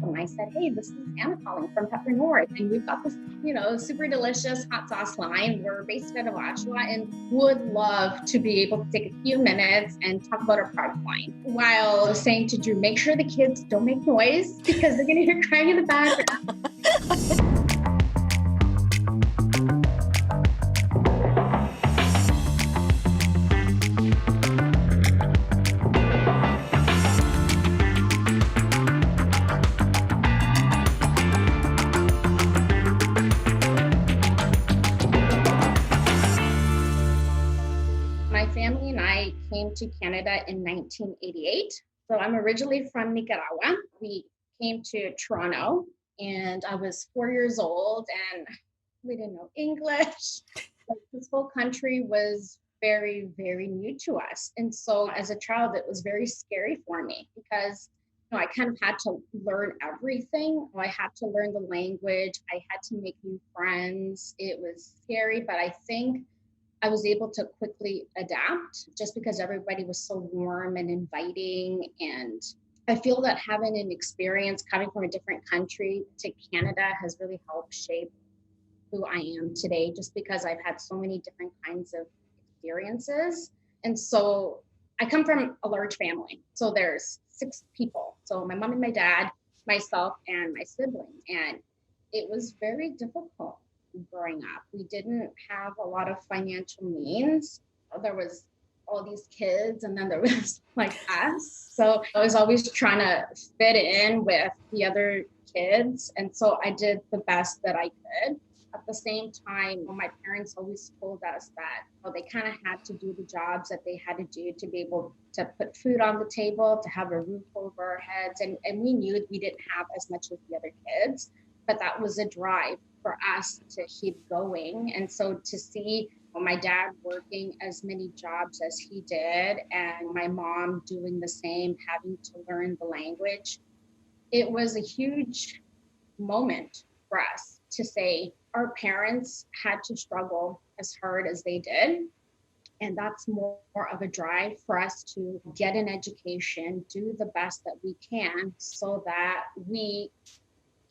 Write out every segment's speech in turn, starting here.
and I said, hey, this is Anna calling from Pepper North, and we've got this, super delicious hot sauce line. We're based out of Oshawa and would love to be able to take a few minutes and talk about our product line, while saying to Drew, make sure the kids don't make noise because they're going to hear crying in the background. My family and I came to Canada in 1988. So I'm originally from Nicaragua. We came to Toronto and I was 4 years old and we didn't know English. Like, this whole country was very, very new to us. And so as a child, it was very scary for me because I kind of had to learn everything. I had to learn the language. I had to make new friends. It was scary, but I think I was able to quickly adapt just because everybody was so warm and inviting. And I feel that having an experience coming from a different country to Canada has really helped shape who I am today, just because I've had so many different kinds of experiences. And so I come from a large family. So there's 6 people. So my mom and my dad, myself, and my siblings. And it was very difficult growing up. We didn't have a lot of financial means. There was all these kids and then there was like us. So I was always trying to fit in with the other kids. And so I did the best that I could. At the same time, my parents always told us that they kind of had to do the jobs that they had to do to be able to put food on the table, to have a roof over our heads. And we knew we didn't have as much as the other kids, but that was a drive for us to keep going. And so to see my dad working as many jobs as he did and my mom doing the same, having to learn the language, it was a huge moment for us to say our parents had to struggle as hard as they did. And that's more of a drive for us to get an education, do the best that we can so that we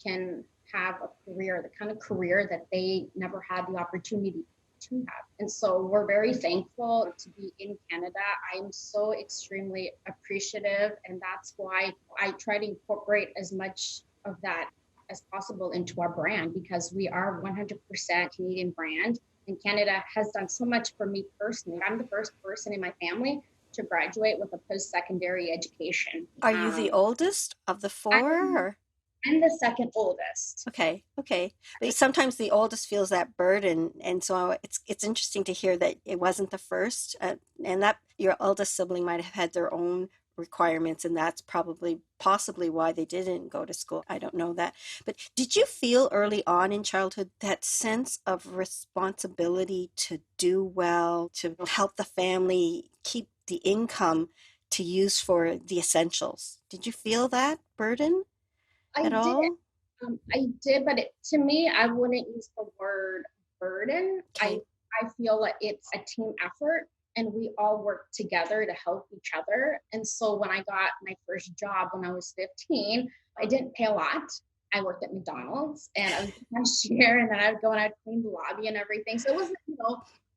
can have a career, the kind of career that they never had the opportunity to have. And so we're very thankful to be in Canada. I'm so extremely appreciative. And that's why I try to incorporate as much of that as possible into our brand, because we are 100% Canadian brand. And Canada has done so much for me personally. I'm the first person in my family to graduate with a post-secondary education. Are you the oldest of the 4 or? I'm the second oldest. Okay. But sometimes the oldest feels that burden, and so it's interesting to hear that it wasn't the first, and that your eldest sibling might have had their own requirements, and that's possibly why they didn't go to school. I don't know that. But did you feel early on in childhood that sense of responsibility to do well, to help the family, keep the income to use for the essentials? Did you feel that burden I at did. all? I did, but to me, I wouldn't use the word burden. Okay. I feel like it's a team effort and we all work together to help each other. And so when I got my first job when I was 15, I didn't pay a lot. I worked at McDonald's and I was a cashier, and then I'd go and I'd clean the lobby and everything. So it wasn't,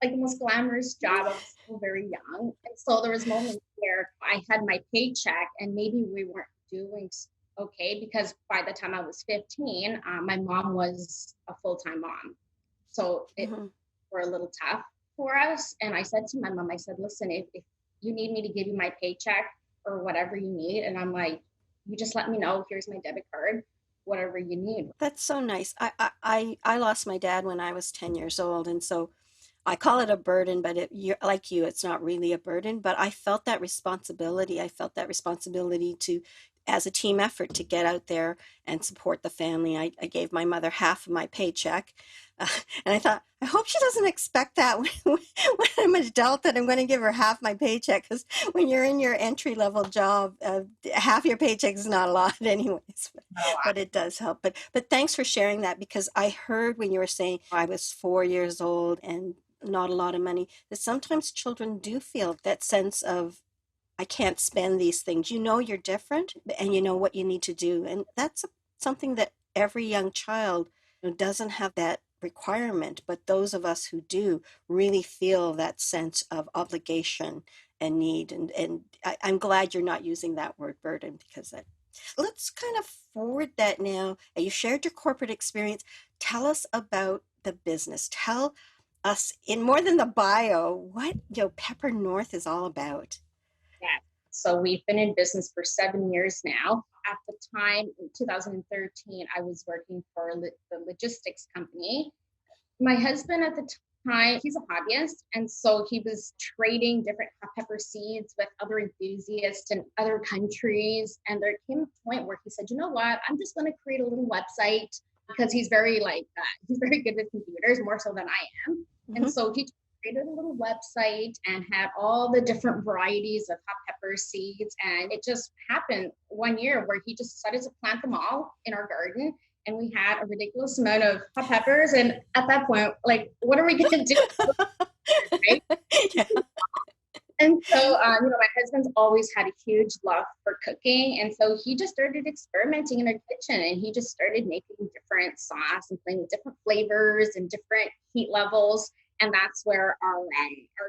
like the most glamorous job. I was still very young. And so there was moments where I had my paycheck and maybe we weren't doing okay, because by the time I was 15, my mom was a full-time mom. So it were a little tough for us. And I said to my mom, I said, listen, if you need me to give you my paycheck or whatever you need, and I'm like, you just let me know, here's my debit card, whatever you need. That's so nice. I lost my dad when I was 10 years old, and so I call it a burden, but like you, it's not really a burden. But I felt that responsibility. I felt that responsibility to, as a team effort, to get out there and support the family. I gave my mother half of my paycheck. And I thought, I hope she doesn't expect that when I'm an adult, that I'm going to give her half my paycheck. Because when you're in your entry-level job, half your paycheck is not a lot anyways. But it does help. But thanks for sharing that, because I heard when you were saying I was 4 years old and not a lot of money, that sometimes children do feel that sense of, I can't spend these things. You're different and you know what you need to do. And that's something that every young child, doesn't have that requirement, but those of us who do really feel that sense of obligation and need. I'm glad you're not using that word burden, because that, let's kind of forward that now. You shared your corporate experience. Tell us about the business. Tell us in more than the bio what, Pepper North is all about. Yeah. So we've been in business for 7 years now. At the time, in 2013, I was working for the logistics company. My husband at the time, he's a hobbyist. And so he was trading different hot pepper seeds with other enthusiasts in other countries. And there came a point where he said, you know what, I'm just going to create a little website, because he's very he's very good with computers, more so than I am. And Hmm. so he created a little website and had all the different varieties of hot pepper seeds. And it just happened one year where he just decided to plant them all in our garden, and we had a ridiculous amount of hot peppers. And at that point, like, what are we going to do? Right? Yeah. And so, my husband's always had a huge love for cooking. And so he just started experimenting in our kitchen, and he just started making different sauce and playing with different flavors and different heat levels. And that's where our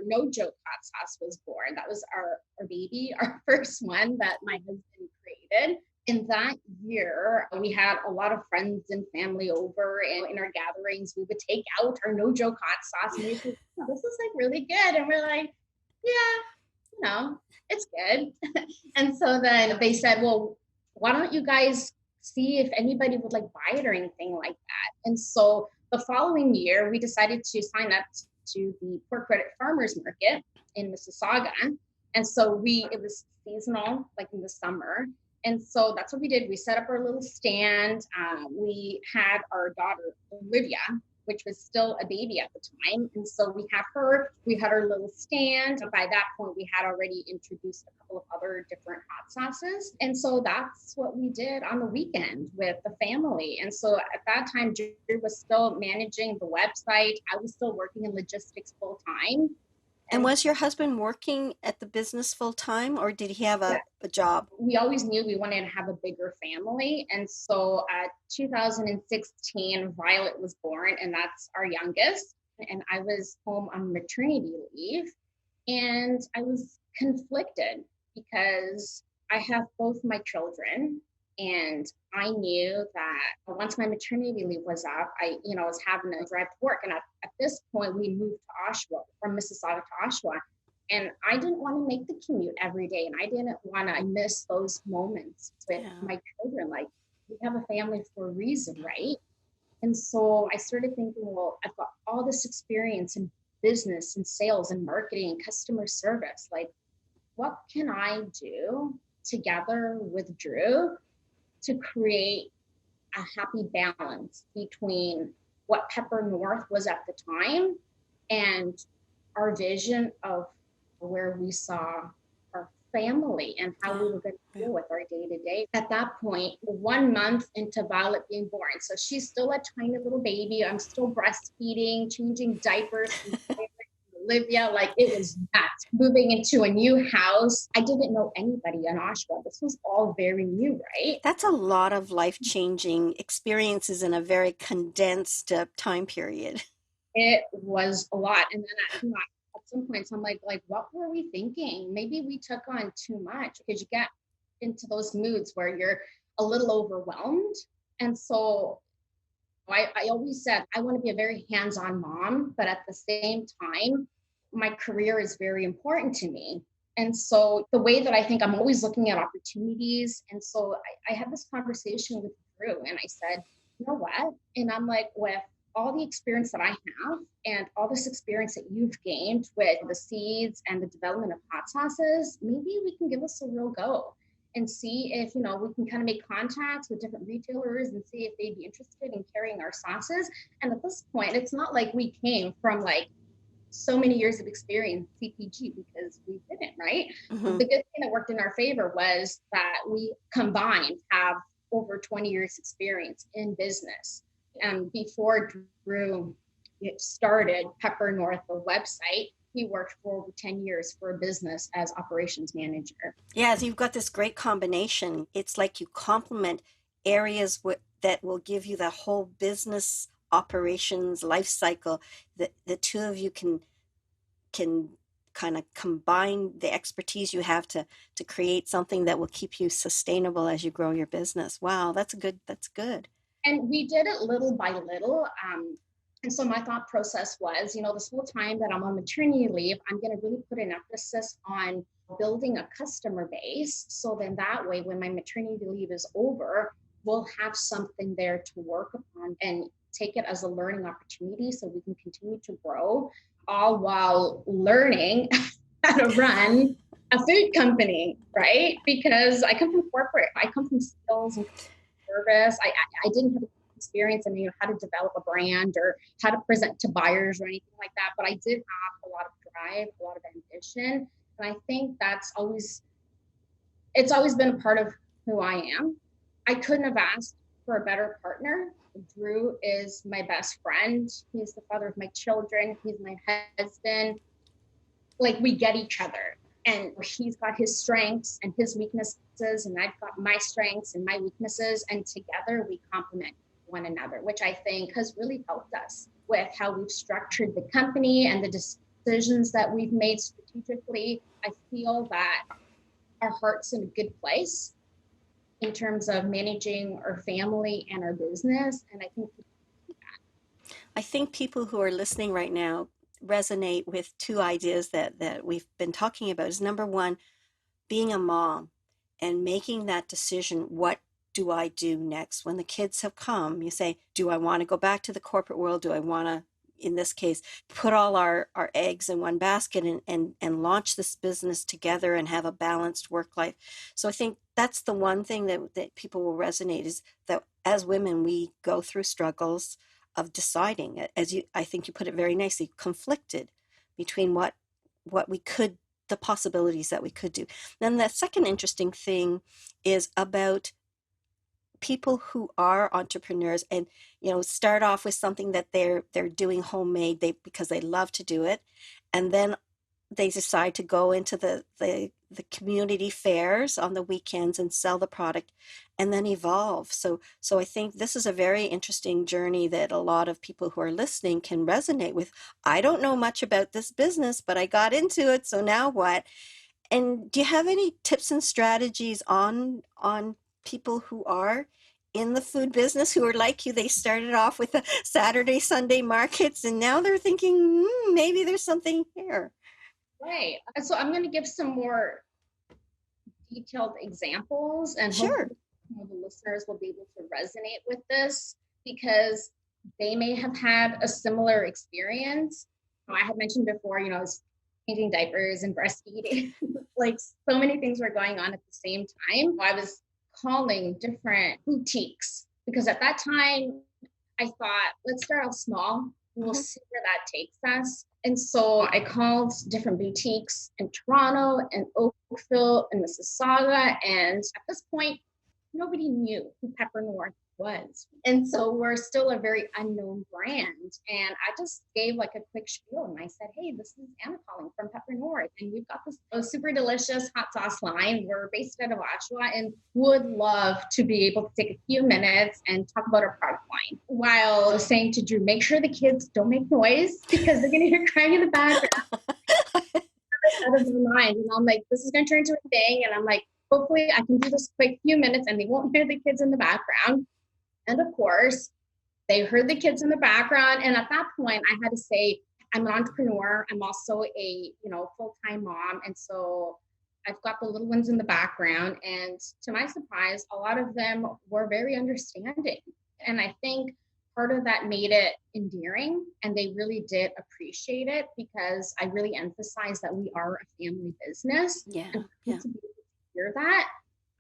no joke hot sauce was born. That was our baby, our first one that my husband created. In that year, we had a lot of friends and family over, and in our gatherings, we would take out our no joke hot sauce, and we'd say, oh, this is like really good. And we're like, yeah, it's good. And so then they said, well, why don't you guys see if anybody would like buy it or anything like that? And so the following year, we decided to sign up to the Pork Credit Farmers Market in Mississauga. And so it was seasonal, like in the summer. And so that's what we did. We set up our little stand. We had our daughter, Olivia, which was still a baby at the time. And so we had our little stand. By that point, we had already introduced a couple of other different hot sauces. And so that's what we did on the weekend with the family. And so at that time, Drew was still managing the website. I was still working in logistics full time. And And was your husband working at the business full time, or did he have yeah, a job? we always knew we wanted to have a bigger family. And so 2016, Violet was born, and that's our youngest. And I was home on maternity leave, and I was conflicted because I have both my children. And I knew that once my maternity leave was up, was having to drive to work. And at this point, we moved to Oshawa, from Mississauga to Oshawa. And I didn't want to make the commute every day. And I didn't want to miss those moments with Yeah. my children. Like, we have a family for a reason, right? And so I started thinking, well, I've got all this experience in business and sales and marketing and customer service. Like, what can I do together with Drew to create a happy balance between what Pepper North was at the time and our vision of where we saw our family and how we Yeah. were going to Yeah. deal with our day to day. At that point, 1 month into Violet being born, so she's still a tiny little baby. I'm still breastfeeding, changing diapers from Olivia. Like, it was nuts. Moving into a new house. I didn't know anybody in Oshawa. This was all very new, right? That's a lot of life-changing experiences in a very condensed time period. It was a lot. And then at some points, I'm like, what were we thinking? Maybe we took on too much, because you get into those moods where you're a little overwhelmed. And so I always said I want to be a very hands-on mom, but at the same time, my career is very important to me. And so the way that I think, I'm always looking at opportunities. And so I had this conversation with Drew, and I said, you know what? And I'm like, with all the experience that I have and all this experience that you've gained with the seeds and the development of hot sauces, maybe we can give this a real go and see if we can kind of make contacts with different retailers and see if they'd be interested in carrying our sauces. And at this point, it's not like we came from like so many years of experience CPG, because we didn't, right? The Hmm. good thing that worked in our favor was that we combined have over 20 years experience in business. And before Drew started Pepper North, the website, he worked for over 10 years for a business as operations manager. Yeah, so you've got this great combination. It's like you complement areas that will give you the whole business operations life cycle, that the two of you can kind of combine the expertise you have to create something that will keep you sustainable as you grow your business. Wow, that's good. And we did it little by little. And so my thought process was, this whole time that I'm on maternity leave, I'm going to really put an emphasis on building a customer base. So then that way, when my maternity leave is over, we'll have something there to work upon and take it as a learning opportunity so we can continue to grow, all while learning how to run a food company, right? Because I come from corporate, I come from sales and service. I didn't have experience in how to develop a brand or how to present to buyers or anything like that. But I did have a lot of drive, a lot of ambition. And I think it's always been a part of who I am. I couldn't have asked for a better partner. Drew is my best friend. He's the father of my children. He's my husband. Like, we get each other, and he's got his strengths and his weaknesses, and I've got my strengths and my weaknesses, and together we complement one another, which I think has really helped us with how we've structured the company and the decisions that we've made strategically. I feel that our heart's in a good place in terms of managing our family and our business, and I think people who are listening right now resonate with two ideas that we've been talking about. Is number one, being a mom and making that decision. What do I do next? When the kids have come, you say, do I want to go back to the corporate world? Do I want to, in this case, put all our eggs in one basket and launch this business together and have a balanced work life? So I think that's the one thing that people will resonate, is that as women, we go through struggles of deciding, I think you put it very nicely, conflicted between what we could, the possibilities that we could do. Then the second interesting thing is about people who are entrepreneurs and start off with something that they're doing homemade, because they love to do it, and then they decide to go into the community fairs on the weekends and sell the product and then evolve. So I think this is a very interesting journey that a lot of people who are listening can resonate with. I don't know much about this business, but I got into it, so now what? And do you have any tips and strategies on people who are in the food business, who are like you? They started off with the Saturday, Sunday markets, and now they're thinking, maybe there's something here. right. So I'm going to give some more detailed examples, and Sure. hopefully the listeners will be able to resonate with this, because they may have had a similar experience. I had mentioned before, I was changing diapers and breastfeeding. Like, so many things were going on at the same time. I was calling different boutiques, because at that time I thought, let's start off small. We'll see where that takes us. And so I called different boutiques in Toronto and Oakville and Mississauga. And at this point, nobody knew who Pepper North was. And so we're still a very unknown brand. And I just gave like a quick spiel, and I said, hey, this is Anna calling from Pepper North, and we've got this super delicious hot sauce line. We're based out of Oshawa and would love to be able to take a few minutes and talk about our product line, while saying to Drew, make sure the kids don't make noise, because they're going to hear crying in the background. Out of my mind. And I'm like, this is going to turn into a thing. And I'm like, hopefully I can do this quick few minutes and they won't hear the kids in the background. And of course, they heard the kids in the background. And at that point, I had to say, I'm an entrepreneur. I'm also a, full-time mom. And so I've got the little ones in the background. And to my surprise, a lot of them were very understanding. And I think part of that made it endearing, and they really did appreciate it, because I really emphasized that we are a family business. Yeah. And to be able to hear that,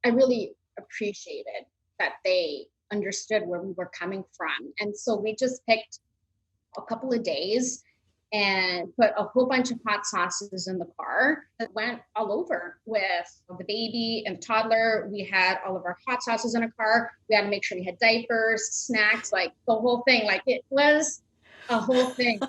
I really appreciated that they understood where we were coming from. And so we just picked a couple of days and put a whole bunch of hot sauces in the car that went all over with the baby and toddler. We had all of our hot sauces in a car. We had to make sure we had diapers, snacks, like the whole thing. Like, it was a whole thing.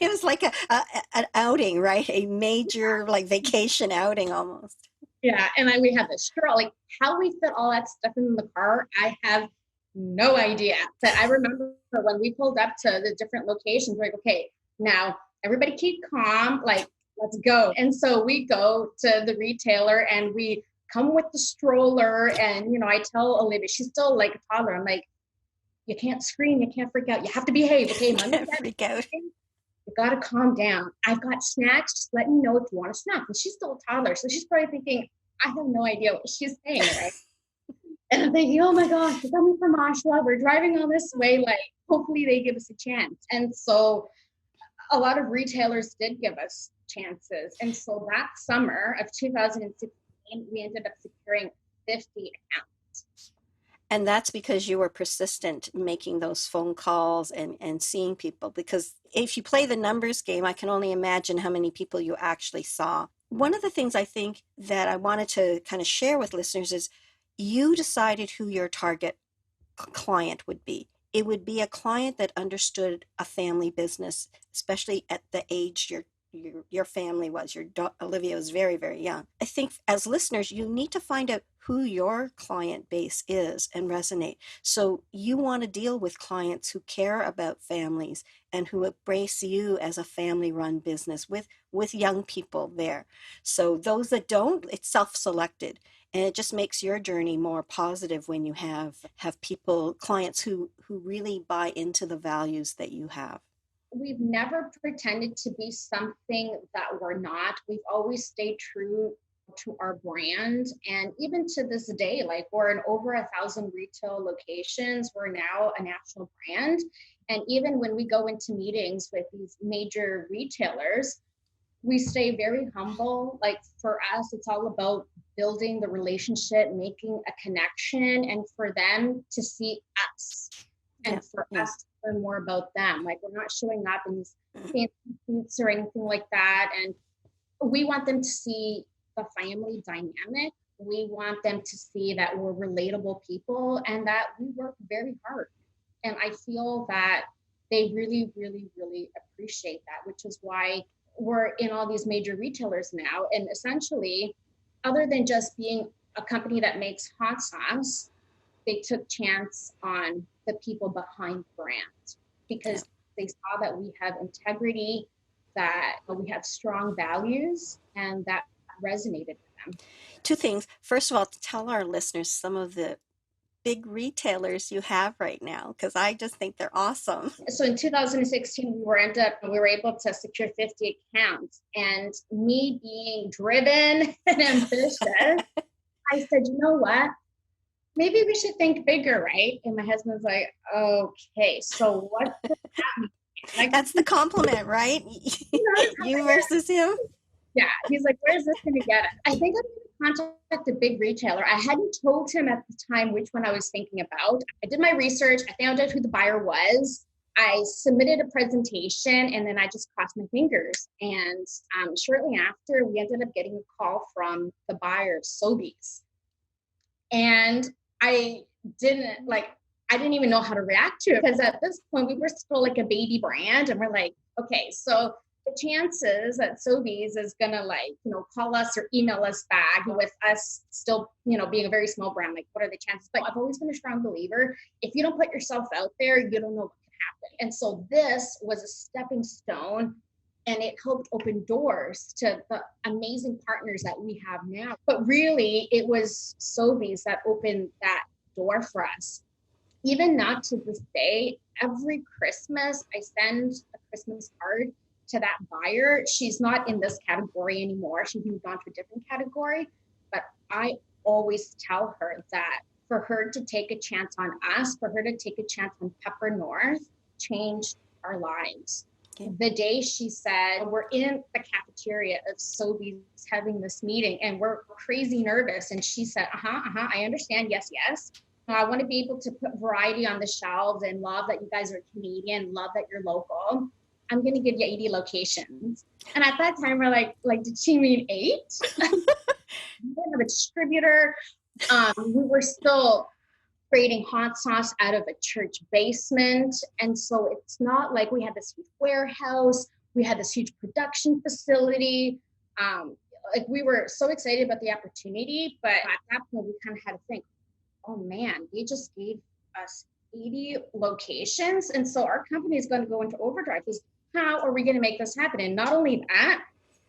It was like an outing, right? A major vacation outing almost. Yeah. And we had the straw, like how we fit all that stuff in the car. I have no idea. But I remember when we pulled up to the different locations, we're like, okay, now everybody keep calm, like, let's go. And so we go to the retailer and we come with the stroller. And, I tell Olivia, she's still like a toddler. I'm like, you can't scream, you can't freak out. You have to behave. Okay, Mom, Freak out. you gotta calm down. I've got snacks. Just let me know if you want a snack. And she's still a toddler, so she's probably thinking, I have no idea what she's saying, right? And I'm thinking, oh my gosh, we're coming from Oshawa. We're driving all this way. Like, hopefully they give us a chance. And so a lot of retailers did give us chances. And so that summer of 2016, we ended up securing 50 accounts. And that's because you were persistent making those phone calls and seeing people. Because if you play the numbers game, I can only imagine how many people you actually saw. One of the things I think that I wanted to kind of share with listeners is you decided who your target client would be. It would be a client that understood a family business, especially at the age your family was. Olivia was very, very young. I think as listeners, you need to find out who your client base is and resonate. So you want to deal with clients who care about families and who embrace you as a family-run business with young people there. So those that don't, it's self-selected. And it just makes your journey more positive when you have clients who really buy into the values that you have. We've never pretended to be something that we're not. We've always stayed true to our brand. And even to this day, like, we're in over 1,000 retail locations. We're now a national brand. And even when we go into meetings with these major retailers, we stay very humble. Like, for us, it's all about building the relationship, making a connection, and for them to see us, and for us to learn more about them. Like, we're not showing up in these fancy suits or anything like that. And we want them to see the family dynamic. We want them to see that we're relatable people and that we work very hard. And I feel that they really, really, really appreciate that, which is why we're in all these major retailers now. And essentially, other than just being a company that makes hot sauce, they took chance on the people behind the brand because they saw that we have integrity, that we have strong values, and that resonated with them. Two things. First of all, to tell our listeners some of the big retailers you have right now, because I just think they're awesome. So in 2016, we were able to secure 50 accounts. And me being driven and ambitious, I said, you know what? Maybe we should think bigger, right? And my husband's like, okay, so what does that mean? Like, that's the compliment, right? You versus him. Yeah, he's like, where's this going to get us? I think I'm going to contact a big retailer. I hadn't told him at the time which one I was thinking about. I did my research. I found out who the buyer was. I submitted a presentation, and then I just crossed my fingers. And shortly after, we ended up getting a call from the buyer, Sobeys. And I didn't even know how to react to it, because at this point we were still like a baby brand, and we're like, okay, so the chances that Sobeys is gonna call us or email us back with us still, being a very small brand, like, what are the chances? But I've always been a strong believer. If you don't put yourself out there, you don't know what can happen. And so this was a stepping stone, and it helped open doors to the amazing partners that we have now. But really, it was Sobeys that opened that door for us. Even now to this day, every Christmas, I send a Christmas card to that buyer. She's not in this category anymore. She's moved on to a different category. But I always tell her that for her to take a chance on us, for her to take a chance on Pepper North, changed our lives. Okay. The day she said, we're in the cafeteria of Sobeys having this meeting and we're crazy nervous. And she said, I understand. Yes. I want to be able to put variety on the shelves and love that you guys are Canadian, love that you're local. I'm going to give you 80 locations. And at that time, we're like, did she mean 8? We didn't have a distributor. We were still creating hot sauce out of a church basement. And so it's not like we had this huge warehouse. We had this huge production facility. We were so excited about the opportunity. But at that point, we kind of had to think, oh man, they just gave us 80 locations. And so our company is going to go into overdrive. Because how are we going to make this happen? And not only that,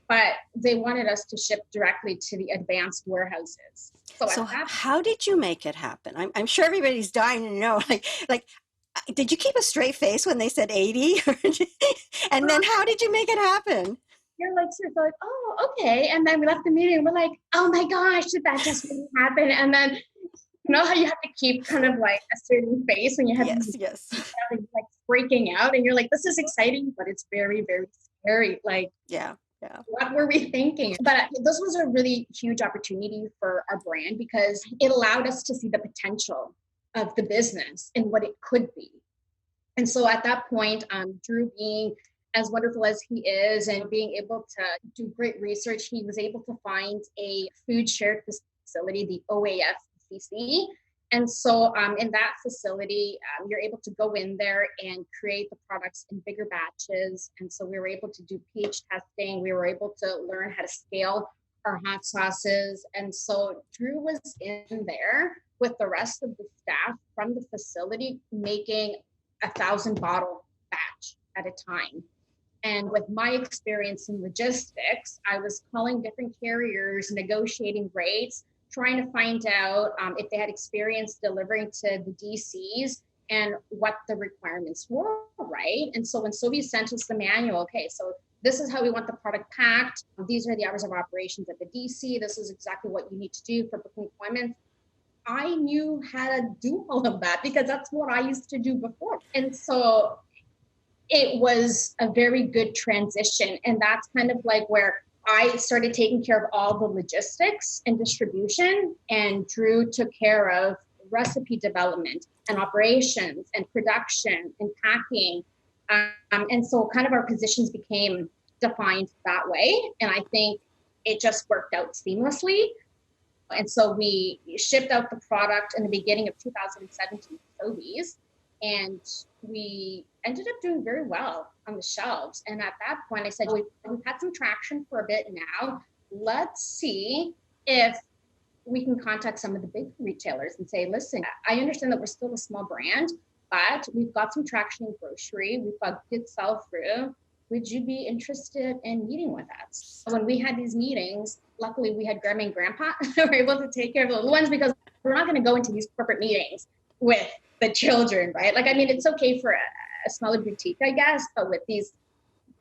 but they wanted us to ship directly to the advanced warehouses. So at So that how did you make it happen? I'm sure everybody's dying to know. Like, did you keep a straight face when they said 80? And then how did you make it happen? you're like, sort of like, oh, okay. And then we left the meeting. We're like, oh my gosh, did that just really happen? And then you know how you have to keep kind of like a certain face when you have Yes, these yes. like breaking out, and you're like, this is exciting, but it's very, very scary. Like, Yeah, yeah. what were we thinking? But this was a really huge opportunity for our brand because it allowed us to see the potential of the business and what it could be. And so at that point, Drew being as wonderful as he is and being able to do great research, he was able to find a food shared facility, the OAFCC. And so in that facility, you're able to go in there and create the products in bigger batches. And so we were able to do pH testing. We were able to learn how to scale our hot sauces. And so Drew was in there with the rest of the staff from the facility making 1,000 bottle batch at a time. And with my experience in logistics, I was calling different carriers, negotiating rates, trying to find out if they had experience delivering to the DCs and what the requirements were, right? And so when Sobi sent us the manual, okay, so this is how we want the product packed. These are the hours of operations at the DC. This is exactly what you need to do for booking appointments. I knew how to do all of that because that's what I used to do before. And so it was a very good transition. And that's kind of like where I started taking care of all the logistics and distribution, and Drew took care of recipe development and operations and production and packing. And so kind of our positions became defined that way. And I think it just worked out seamlessly. And so we shipped out the product in the beginning of 2017 to Sobeys, and we ended up doing very well on the shelves. And at that point, I said, we've had some traction for a bit now. Let's see if we can contact some of the big retailers and say, listen, I understand that we're still a small brand, but we've got some traction in grocery. We've got good sell-through. Would you be interested in meeting with us? When we had these meetings, luckily we had grandma and grandpa who were able to take care of the little ones because we're not going to go into these corporate meetings with the children, right? Like, I mean, it's okay for a smaller boutique, I guess, but with these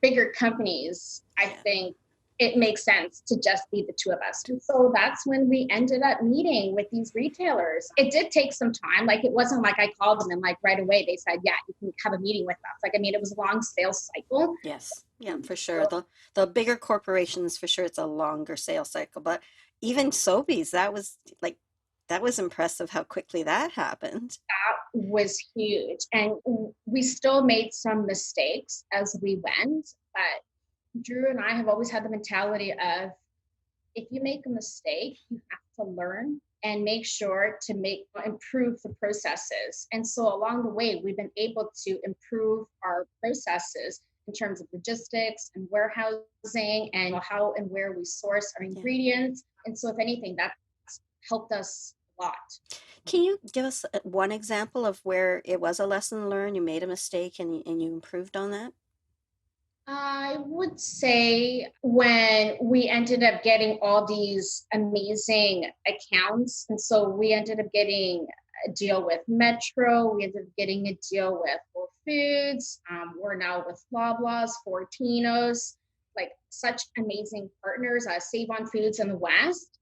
bigger companies, I think it makes sense to just be the two of us. And so that's when we ended up meeting with these retailers. It did take some time. Like, it wasn't like I called them and like right away they said, yeah, you can have a meeting with us. Like, I mean, it was a long sales cycle. Yes, yeah, for sure. The bigger corporations, for sure, it's a longer sales cycle. But even Sobeys, that was impressive how quickly that happened. That was huge. And we still made some mistakes as we went, but Drew and I have always had the mentality of, if you make a mistake, you have to learn and make sure to improve the processes. And so along the way, we've been able to improve our processes in terms of logistics and warehousing and how and where we source our ingredients. And so if anything, that's helped us a lot. Can you give us one example of where it was a lesson learned, you made a mistake and you improved on that? I would say when we ended up getting all these amazing accounts. And so we ended up getting a deal with Metro. We ended up getting a deal with Whole Foods. We're now with Loblaws, Fortinos, like such amazing partners, Save On Foods in the West.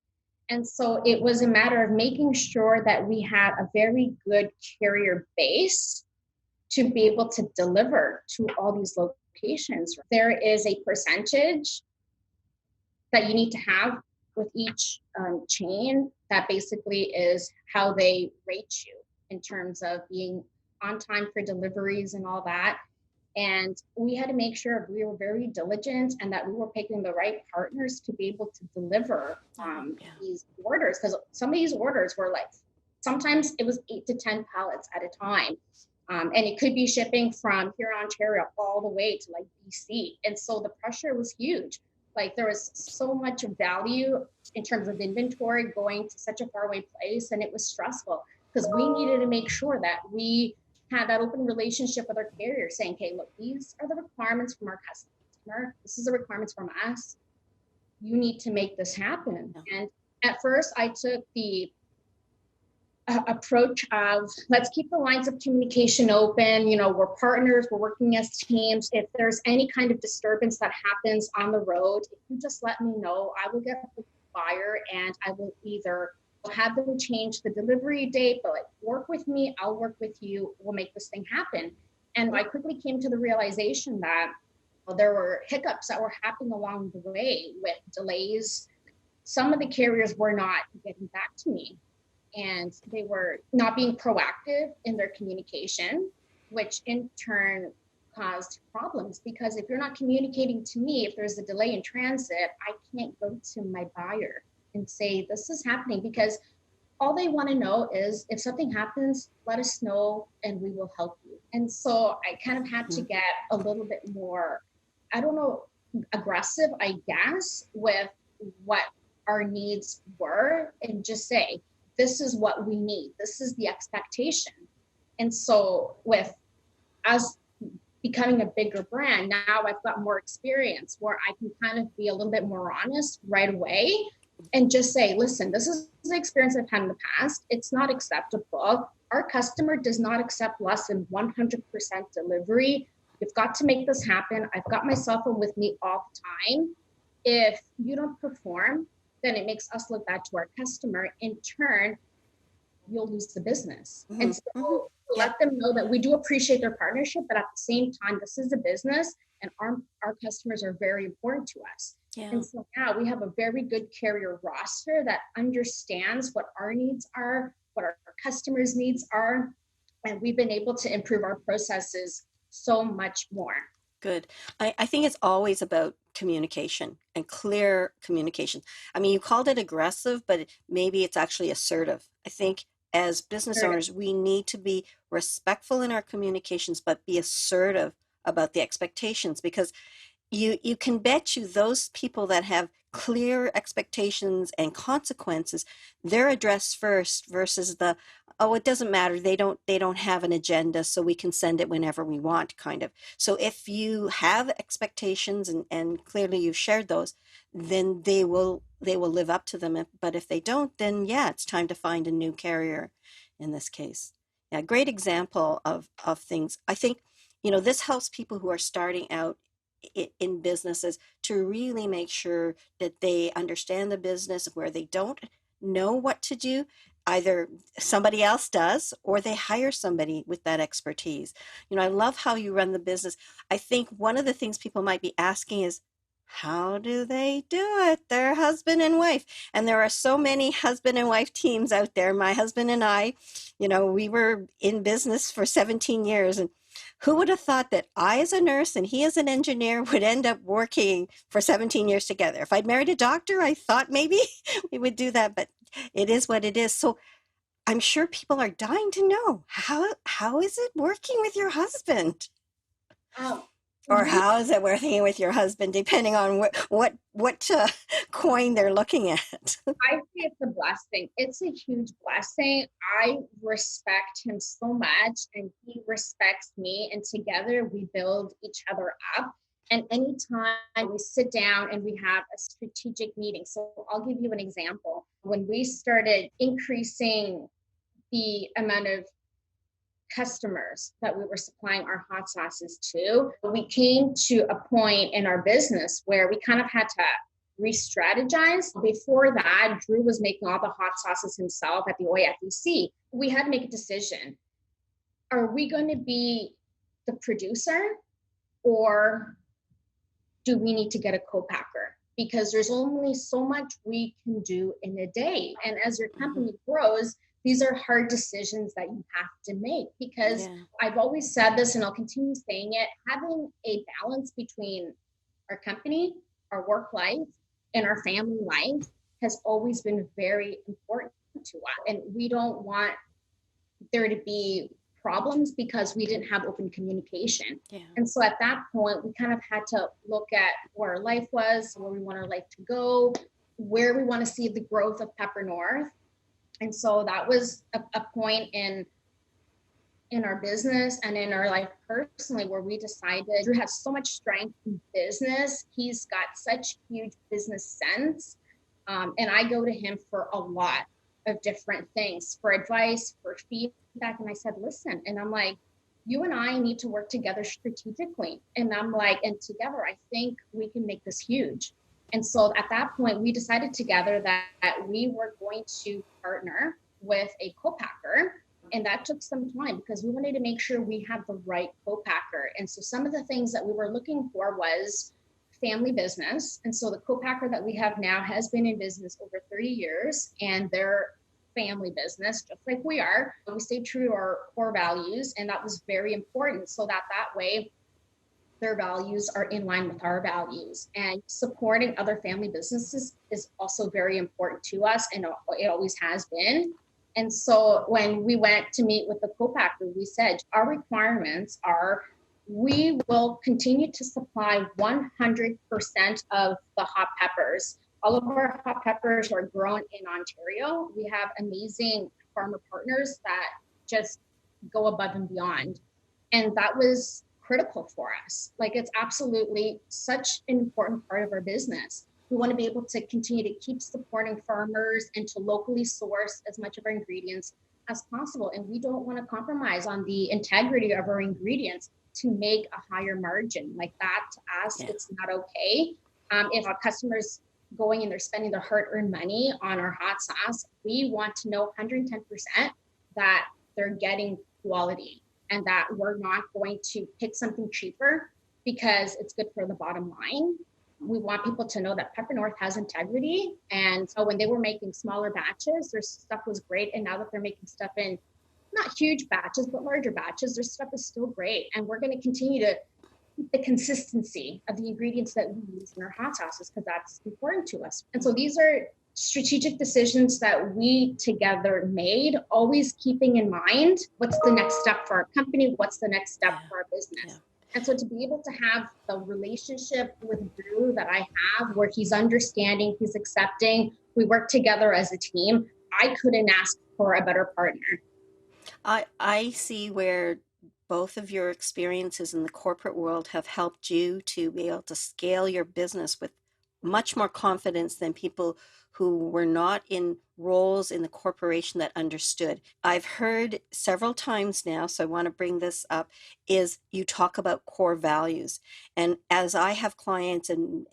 And so it was a matter of making sure that we had a very good carrier base to be able to deliver to all these locations. There is a percentage that you need to have with each chain that basically is how they rate you in terms of being on time for deliveries and all that. And we had to make sure we were very diligent and that we were picking the right partners to be able to deliver these orders. Because some of these orders were like, sometimes it was 8 to 10 pallets at a time. And it could be shipping from here in Ontario all the way to like BC. And so the pressure was huge. Like, there was so much value in terms of inventory going to such a faraway place. And it was stressful because we needed to make sure that we had that open relationship with our carrier saying, okay, look, these are the requirements from our customer. This is the requirements from us. You need to make this happen. Yeah. And at first I took the approach of let's keep the lines of communication open. We're partners, we're working as teams. If there's any kind of disturbance that happens on the road, if you just let me know, I will get the buyer and I will either have them change the delivery date, but work with me, I'll work with you, we'll make this thing happen. And I quickly came to the realization that there were hiccups that were happening along the way with delays. Some of the carriers were not getting back to me, and they were not being proactive in their communication, which in turn caused problems, because if you're not communicating to me, if there's a delay in transit, I can't go to my buyer and say, this is happening, because all they want to know is if something happens, let us know and we will help you. And so I kind of had to get a little bit more, I don't know, aggressive, I guess, with what our needs were, and just say, this is what we need. This is the expectation. And so with us becoming a bigger brand, now I've got more experience where I can kind of be a little bit more honest right away and just say, listen, this is the experience I've had in the past. It's not acceptable. Our customer does not accept less than 100% delivery. You've got to make this happen. I've got my cell phone with me all the time. If you don't perform, then it makes us look bad to our customer. In turn, you'll lose the business. Mm-hmm. And so let them know that we do appreciate their partnership, but at the same time, this is a business and our customers are very important to us. Yeah. And so now we have a very good carrier roster that understands what our needs are, what our customers' needs are, and we've been able to improve our processes so much more. Good. I think it's always about communication and clear communication. I mean, you called it aggressive, but maybe it's actually assertive. I think as business owners, we need to be respectful in our communications, but be assertive about the expectations, because you can bet you those people that have clear expectations and consequences, they're addressed first versus the, oh, it doesn't matter, they don't have an agenda, so we can send it whenever we want, kind of. So if you have expectations and clearly you've shared those, then they will live up to them. But if they don't, then yeah, it's time to find a new carrier in this case. Yeah, great example of things. I think, this helps people who are starting out in businesses to really make sure that they understand the business. Where they don't know what to do, either somebody else does or they hire somebody with that expertise. I love how you run the business. I think one of the things people might be asking is, how do they do it? They're husband and wife. And there are so many husband and wife teams out there. My husband and I, we were in business for 17 years. And who would have thought that I, as a nurse, and he, as an engineer, would end up working for 17 years together? If I'd married a doctor, I thought maybe we would do that, but it is what it is. So I'm sure people are dying to know, how is it working with your husband? Or how is it working with your husband, depending on what coin they're looking at? I say it's a blessing. It's a huge blessing. I respect him so much and he respects me, and together we build each other up. And anytime we sit down and we have a strategic meeting, so I'll give you an example. When we started increasing the amount of customers that we were supplying our hot sauces to, we came to a point in our business where we kind of had to re-strategize. Before that, Drew was making all the hot sauces himself at the OIFEC. We had to make a decision. Are we going to be the producer, or do we need to get a co-packer? Because there's only so much we can do in a day. And as your company grows, these are hard decisions that you have to make, because I've always said this and I'll continue saying it, having a balance between our company, our work life, and our family life has always been very important to us. And we don't want there to be problems because we didn't have open communication. And so at that point, we kind of had to look at where our life was, where we want our life to go, where we want to see the growth of Pepper North. And so that was a point in our business and in our life personally where we decided Drew has so much strength in business. He's got such huge business sense. And I go to him for a lot of different things, for advice, for feedback. And I said, listen, and I'm like, you and I need to work together strategically. And I'm like, and together, I think we can make this huge. And so at that point, we decided together that we were going to partner with a co-packer. And that took some time because we wanted to make sure we had the right co-packer. And so some of the things that we were looking for was family business. And so the co-packer that we have now has been in business over 30 years, and they're family business, just like we are. We stay true to our core values, and that was very important so that way their values are in line with our values. And supporting other family businesses is also very important to us, and it always has been. And so when we went to meet with the co-packer, we said our requirements are we will continue to supply 100% of the hot peppers. All of our hot peppers are grown in Ontario. We have amazing farmer partners that just go above and beyond. And that was critical for us. Like, it's absolutely such an important part of our business. We want to be able to continue to keep supporting farmers and to locally source as much of our ingredients as possible. And we don't want to compromise on the integrity of our ingredients to make a higher margin. Like, that to us, Yeah. it's not okay. If our customers going and they're spending their hard-earned money on our hot sauce, we want to know 110% that they're getting quality and that we're not going to pick something cheaper because it's good for the bottom line. We want people to know that Pepper North has integrity. And so when they were making smaller batches, their stuff was great. And now that they're making stuff in not huge batches, but larger batches, their stuff is still great. And we're going to continue to keep the consistency of the ingredients that we use in our hot sauces because that's important to us. And so these are strategic decisions that we together made, always keeping in mind what's the next step for our company, what's the next step Yeah. for our business. Yeah. And so to be able to have the relationship with Drew that I have, where he's understanding, he's accepting, we work together as a team, I couldn't ask for a better partner. I see where both of your experiences in the corporate world have helped you to be able to scale your business with much more confidence than people who were not in roles in the corporation that understood. I've heard several times now, so I want to bring this up, is you talk about core values. And as I have clients and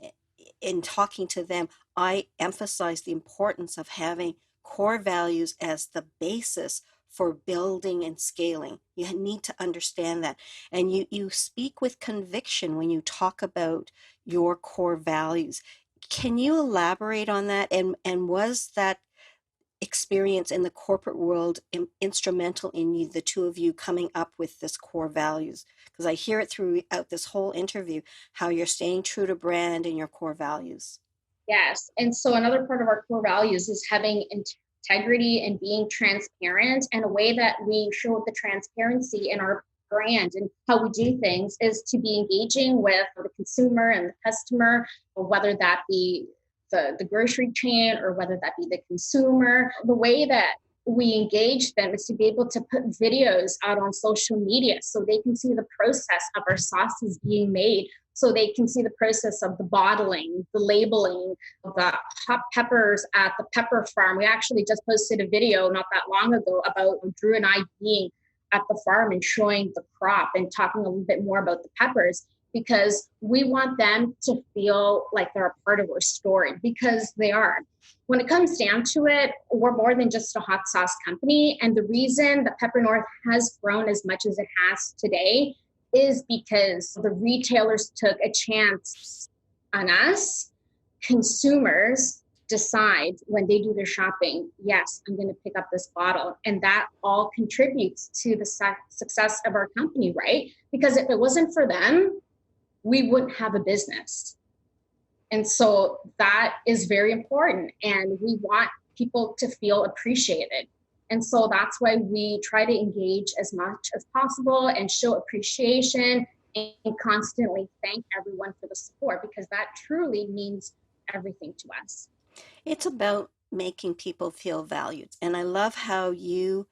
in talking to them, I emphasize the importance of having core values as the basis for building and scaling. You need to understand that. And you speak with conviction when you talk about your core values. Can you elaborate on that? And was that experience in the corporate world instrumental in you, the two of you coming up with this core values? Because I hear it throughout this whole interview, how you're staying true to brand and your core values. Yes. And so another part of our core values is having integrity and being transparent. And a way that we show the transparency in our brand and how we do things is to be engaging with the consumer and the customer, or whether that be the grocery chain or whether that be the consumer. The way that we engage them is to be able to put videos out on social media so they can see the process of our sauces being made, so they can see the process of the bottling, the labeling, the hot peppers at the pepper farm. We actually just posted a video not that long ago about Drew and I being at the farm and showing the crop and talking a little bit more about the peppers, because we want them to feel like they're a part of our story, because they are. When it comes down to it, we're more than just a hot sauce company. And the reason that Pepper North has grown as much as it has today is because the retailers took a chance on us. Consumers decide when they do their shopping, yes, I'm going to pick up this bottle. And that all contributes to the success of our company, right? Because if it wasn't for them, we wouldn't have a business. And so that is very important. And we want people to feel appreciated. And so that's why we try to engage as much as possible and show appreciation and constantly thank everyone for the support, because that truly means everything to us. It's about making people feel valued. And I love how you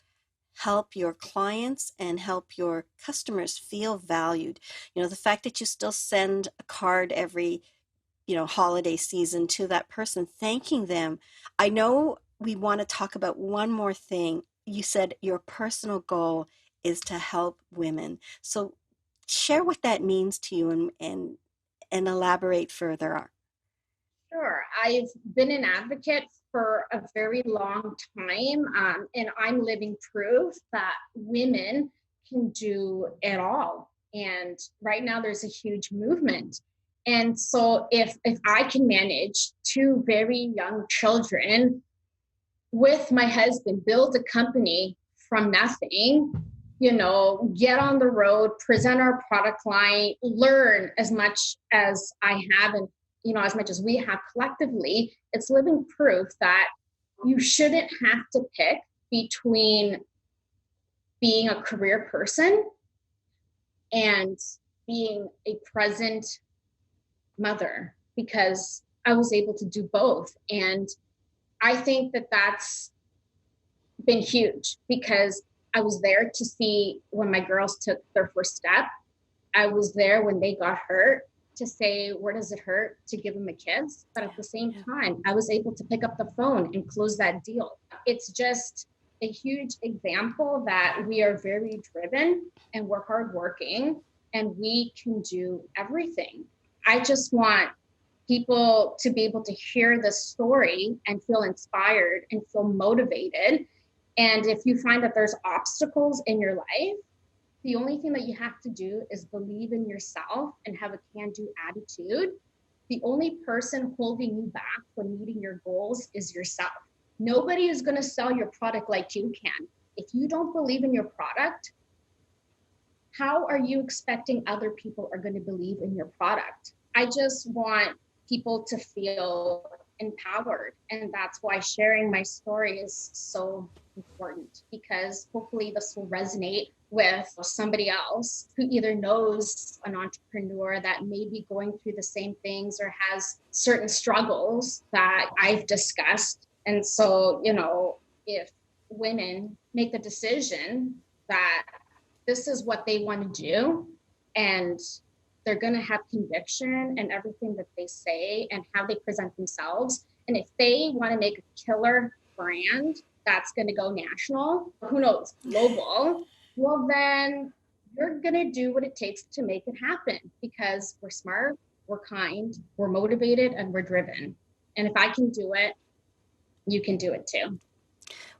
help your clients and help your customers feel valued. The fact that you still send a card every, holiday season to that person, thanking them. I know we want to talk about one more thing. You said your personal goal is to help women. So share what that means to you and elaborate further. Sure. I've been an advocate for a very long time, and I'm living proof that women can do it all. And right now, there's a huge movement. And so, if I can manage two very young children with my husband, build a company from nothing, get on the road, present our product line, learn as much as I have and, as much as we have collectively, it's living proof that you shouldn't have to pick between being a career person and being a present mother, because I was able to do both. And I think that that's been huge, because I was there to see when my girls took their first step. I was there when they got hurt to say, where does it hurt, to give them a kiss. But at the same time, I was able to pick up the phone and close that deal. It's just a huge example that we are very driven and we're hardworking and we can do everything. I just want people to be able to hear this story and feel inspired and feel motivated. And if you find that there's obstacles in your life, the only thing that you have to do is believe in yourself and have a can-do attitude. The only person holding you back from meeting your goals is yourself. Nobody is going to sell your product like you can. If you don't believe in your product, how are you expecting other people are going to believe in your product? I just want people to feel empowered. And that's why sharing my story is so important, because hopefully this will resonate with somebody else who either knows an entrepreneur that may be going through the same things or has certain struggles that I've discussed. And so, if women make the decision that this is what they want to do, and they're going to have conviction in everything that they say and how they present themselves. And if they want to make a killer brand that's going to go national, who knows, global, well, then you're going to do what it takes to make it happen, because we're smart, we're kind, we're motivated, and we're driven. And if I can do it, you can do it too.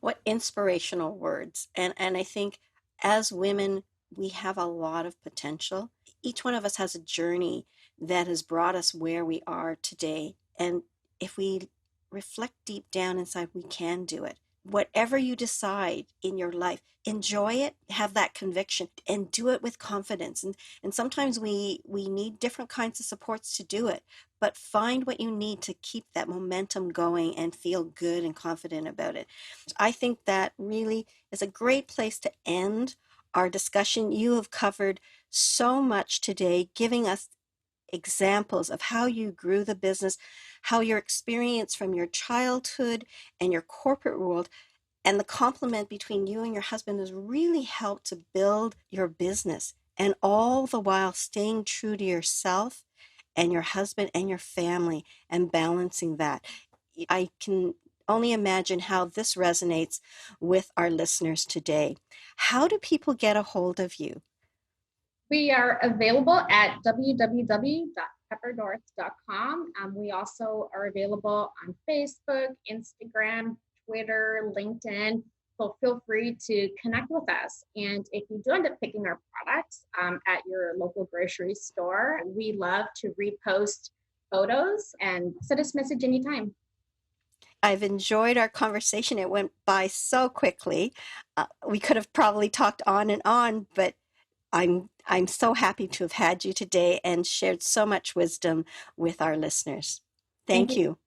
What inspirational words. And I think as women, we have a lot of potential. Each one of us has a journey that has brought us where we are today. And if we reflect deep down inside, we can do it. Whatever you decide in your life, enjoy it, have that conviction, and do it with confidence. And sometimes we need different kinds of supports to do it, but find what you need to keep that momentum going and feel good and confident about it. I think that really is a great place to end our discussion. You have covered so much today, giving us examples of how you grew the business, how your experience from your childhood and your corporate world and the complement between you and your husband has really helped to build your business, and all the while staying true to yourself and your husband and your family and balancing that. I can only imagine how this resonates with our listeners today. How do people get a hold of you? We are available at www.peppernorth.com. We also are available on Facebook, Instagram, Twitter, LinkedIn. So feel free to connect with us. And if you do end up picking our products at your local grocery store, we love to repost photos and send us a message anytime. I've enjoyed our conversation. It went by so quickly. We could have probably talked on, but I'm so happy to have had you today and shared so much wisdom with our listeners. Thank Thank you you.